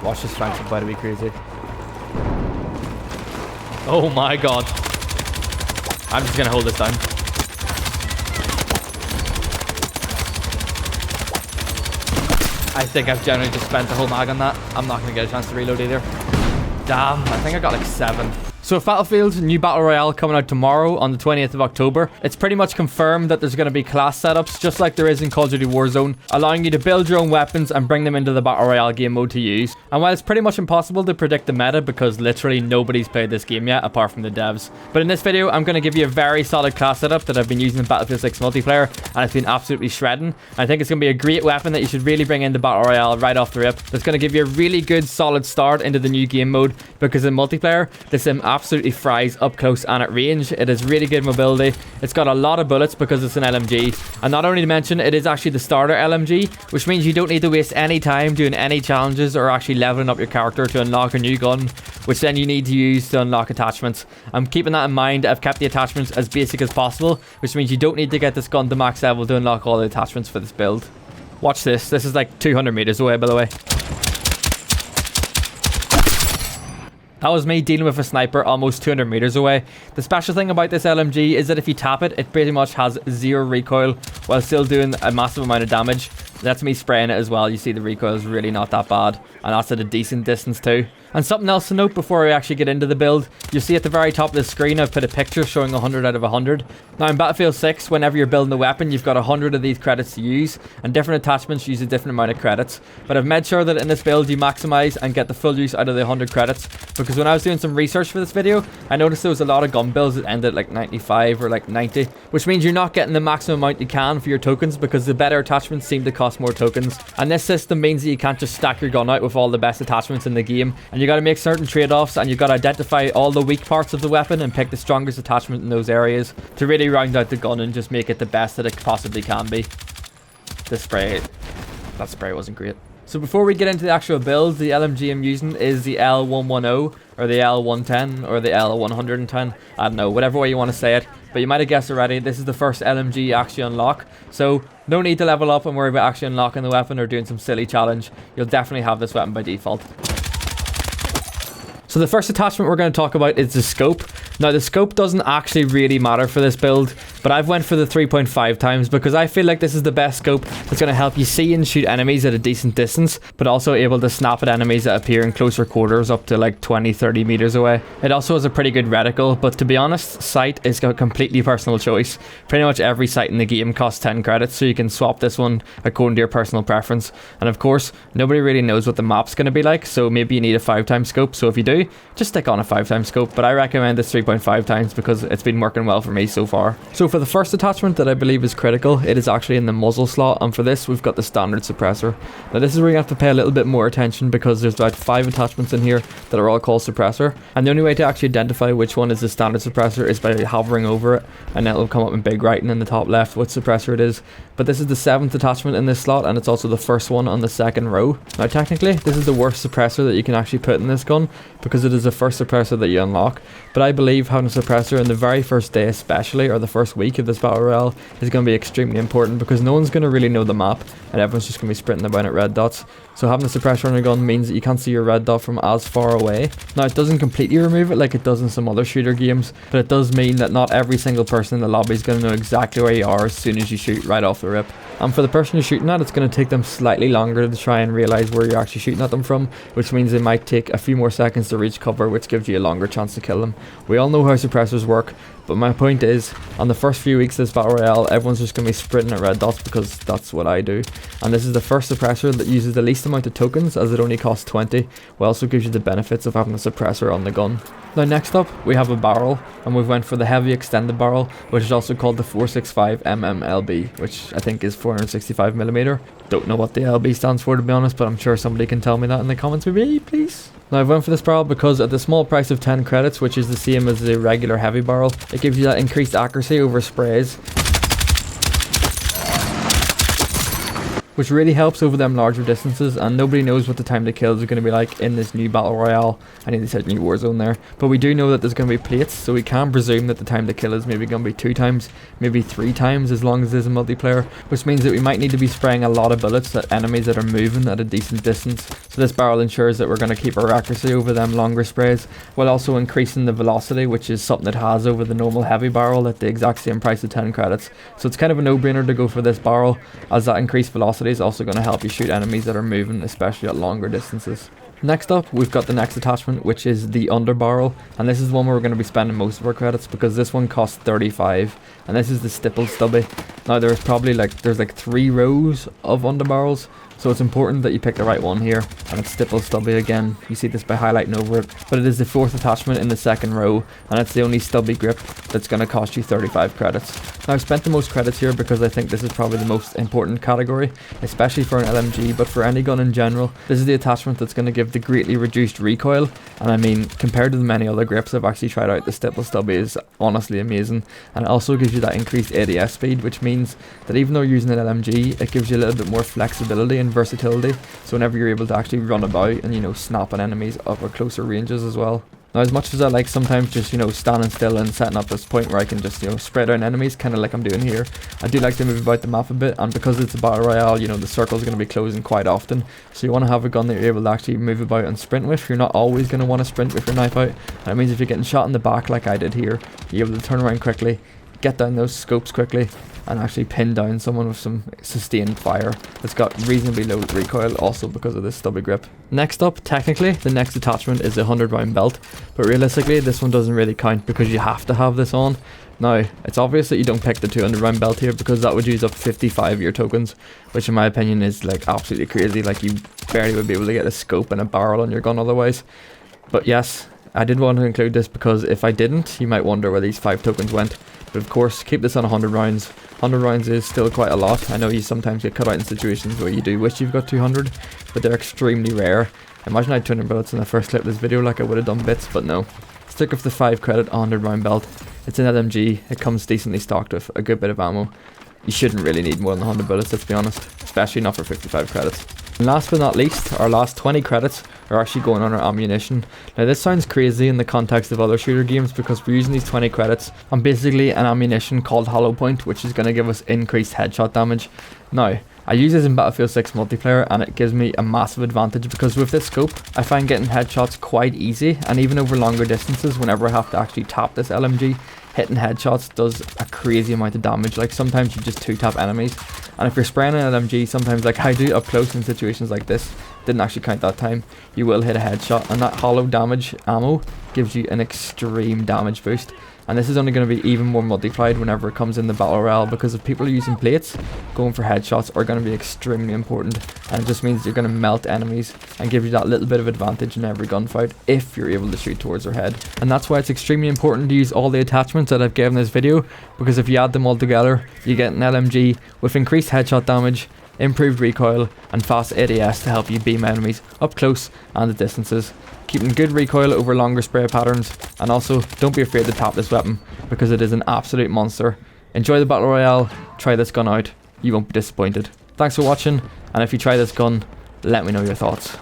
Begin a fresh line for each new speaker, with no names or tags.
Watch this flank about to be crazy. Oh my god. I'm just gonna hold this down. I think I've generally just spent the whole mag on that. I'm not gonna get a chance to reload either. Damn, I think I got like 7. So with Battlefield's new Battle Royale coming out tomorrow on the 20th of October, it's pretty much confirmed that there's going to be class setups just like there is in Call of Duty Warzone, allowing you to build your own weapons and bring them into the Battle Royale game mode to use. And while it's pretty much impossible to predict the meta because literally nobody's played this game yet apart from the devs, but in this video I'm going to give you a very solid class setup that I've been using in Battlefield 6 multiplayer, and it's been absolutely shredding. I think it's going to be a great weapon that you should really bring into Battle Royale right off the rip. That's going to give you a really good solid start into the new game mode, because in multiplayer this sim absolutely fries up close and at range. It has really good mobility. It's got a lot of bullets because it's an LMG, and not only to mention it is actually the starter LMG, which means you don't need to waste any time doing any challenges or actually leveling up your character to unlock a new gun, which then you need to use to unlock attachments. I'm keeping that in mind. I've kept the attachments as basic as possible, which means you don't need to get this gun to max level to unlock all the attachments for this build. Watch this. This is like 200 meters away, by the way. That was me dealing with a sniper almost 200 meters away. The special thing about this LMG is that if you tap it, it pretty much has 0 recoil while still doing a massive amount of damage. That's me spraying it as well. You see the recoil is really not that bad, and that's at a decent distance too. And something else to note before we actually get into the build, you see at the very top of the screen I've put a picture showing 100 out of 100. Now in Battlefield 6, whenever you're building a weapon, you've got 100 of these credits to use, and different attachments use a different amount of credits. But I've made sure that in this build you maximize and get the full use out of the 100 credits, because when I was doing some research for this video, I noticed there was a lot of gun builds that ended at like 95 or like 90, which means you're not getting the maximum amount you can for your tokens, because the better attachments seem to cost more tokens. And this system means that you can't just stack your gun out with all the best attachments in the game, and you got to make certain trade-offs, and you've got to identify all the weak parts of the weapon and pick the strongest attachment in those areas to really round out the gun and just make it the best that it possibly can be. That spray wasn't great. So before we get into the actual build, the LMG I'm using is the L110 or the L110 or the L110. I don't know, whatever way you want to say it. But you might have guessed already, this is the first LMG you actually unlock. So no need to level up and worry about actually unlocking the weapon or doing some silly challenge. You'll definitely have this weapon by default. So the first attachment we're going to talk about is the scope. Now the scope doesn't actually really matter for this build, but I've went for the 3.5 times because I feel like this is the best scope that's going to help you see and shoot enemies at a decent distance, but also able to snap at enemies that appear in closer quarters up to like 20-30 meters away. It also has a pretty good reticle, but to be honest, sight is a completely personal choice. Pretty much every sight in the game costs 10 credits, so you can swap this one according to your personal preference. And of course, nobody really knows what the map's going to be like, so maybe you need a 5-time scope. So if you do, just stick on a 5-time scope, but I recommend this 3.5 times because it's been working well for me so far. So for the first attachment that I believe is critical, it is actually in the muzzle slot, and for this we've got the standard suppressor. Now this is where you have to pay a little bit more attention because there's about 5 attachments in here that are all called suppressor, and the only way to actually identify which one is the standard suppressor is by hovering over it, and then it'll come up in big writing in the top left what suppressor it is. But this is the 7th attachment in this slot, and it's also the first one on the 2nd row. Now technically this is the worst suppressor that you can actually put in this gun because it is the first suppressor that you unlock, but I believe having a suppressor in the very first day especially, or the first week of this battle royale, is going to be extremely important because no one's going to really know the map and everyone's just going to be sprinting about at red dots. So having a suppressor on your gun means that you can't see your red dot from as far away. Now it doesn't completely remove it like it does in some other shooter games, but it does mean that not every single person in the lobby is going to know exactly where you are as soon as you shoot right off the rip. And for the person you're shooting at, it's going to take them slightly longer to try and realize where you're actually shooting at them from, which means it might take a few more seconds to reach cover, which gives you a longer chance to kill them. We all know how suppressors work, but my point is, on the first few weeks of this battle royale, everyone's just going to be sprinting at red dots because that's what I do. And this is the first suppressor that uses the least amount of tokens, as it only costs 20, while also gives you the benefits of having a suppressor on the gun. Now next up, we have a barrel, and we've went for the heavy extended barrel, which is also called the 465 LB, which I think is 465mm. Don't know what the LB stands for, to be honest, but I'm sure somebody can tell me that in the comments maybe, please. Now I've went for this barrel because at the small price of 10 credits, which is the same as the regular heavy barrel, it gives you that increased accuracy over sprays. which really helps over them larger distances, and nobody knows what the time to kills are going to be like in this new battle royale. I need to set new Warzone there, but we do know that there's going to be plates, so we can presume that the time to kill is maybe going to be 2 times, maybe 3 times, as long as there's a multiplayer, which means that we might need to be spraying a lot of bullets at enemies that are moving at a decent distance. So this barrel ensures that we're going to keep our accuracy over them longer sprays, while also increasing the velocity, which is something it has over the normal heavy barrel at the exact same price of 10 credits. So it's kind of a no-brainer to go for this barrel, as that increased velocity is also going to help you shoot enemies that are moving, especially at longer distances. Next up, we've got the next attachment, which is the underbarrel, and this is one where we're going to be spending most of our credits because this one costs 35, and this is the stippled stubby. Now there's probably like 3 rows of underbarrels, so it's important that you pick the right one here, and it's stippled stubby again. You see this by highlighting over it, but it is the 4th attachment in the 2nd row, and it's the only stubby grip that's going to cost you 35 credits. Now I've spent the most credits here because I think this is probably the most important category, especially for an LMG, but for any gun in general. This is the attachment that's going to give the greatly reduced recoil, and I mean, compared to the many other grips I've actually tried out, the stippled stubby is honestly amazing, and it also gives you that increased ADS speed, which means that even though you're using an LMG, it gives you a little bit more flexibility and versatility, so whenever you're able to actually run about and, you know, snap at enemies up at closer ranges as well. Now as much as I like sometimes just, you know, standing still and setting up this point where I can just, you know, spread down enemies, kind of like I'm doing here, I do like to move about the map a bit, and because it's a battle royale, you know, the circle's going to be closing quite often, so you want to have a gun that you're able to actually move about and sprint with. You're not always going to want to sprint with your knife out, and it means if you're getting shot in the back like I did here, you're able to turn around quickly, get down those scopes quickly, and actually pin down someone with some sustained fire that's got reasonably low recoil, also because of this stubby grip. Next up, technically, the next attachment is a 100-round belt, but realistically this one doesn't really count because you have to have this on. Now, it's obvious that you don't pick the 200-round belt here because that would use up 55 of your tokens, which in my opinion is like absolutely crazy. Like, you barely would be able to get a scope and a barrel on your gun otherwise. But yes, I did want to include this because if I didn't, you might wonder where these 5 tokens went. But of course, keep this on 100 rounds. 100 rounds is still quite a lot. I know you sometimes get cut out in situations where you do wish you've got 200, but they're extremely rare. Imagine I had 200 bullets in the first clip of this video, like I would have done bits, but no. Stick with the 5 credit 100 round belt. It's an LMG, it comes decently stocked with a good bit of ammo. You shouldn't really need more than 100 bullets, let's be honest, especially not for 55 credits. And last but not least, our last 20 credits are actually going on our ammunition. Now this sounds crazy in the context of other shooter games because we're using these 20 credits on basically an ammunition called Hollow Point, which is going to give us increased headshot damage. Now, I use this in Battlefield 6 multiplayer and it gives me a massive advantage because with this scope, I find getting headshots quite easy, and even over longer distances whenever I have to actually tap this LMG, hitting headshots does a crazy amount of damage. Like sometimes you just 2-tap enemies, and if you're spraying an LMG, sometimes like I do up close in situations like this, didn't actually count that time, you will hit a headshot, and that hollow damage ammo gives you an extreme damage boost. And this is only going to be even more multiplied whenever it comes in the battle royale, because if people are using plates, going for headshots are going to be extremely important, and it just means you're going to melt enemies and give you that little bit of advantage in every gunfight if you're able to shoot towards their head. And that's why it's extremely important to use all the attachments that I've given this video, because if you add them all together, you get an LMG with increased headshot damage, improved recoil, and fast ADS to help you beam enemies up close and at distances, keeping good recoil over longer spray patterns. And also, don't be afraid to tap this weapon because it is an absolute monster. Enjoy the battle royale, try this gun out, you won't be disappointed. Thanks for watching, and if you try this gun, let me know your thoughts.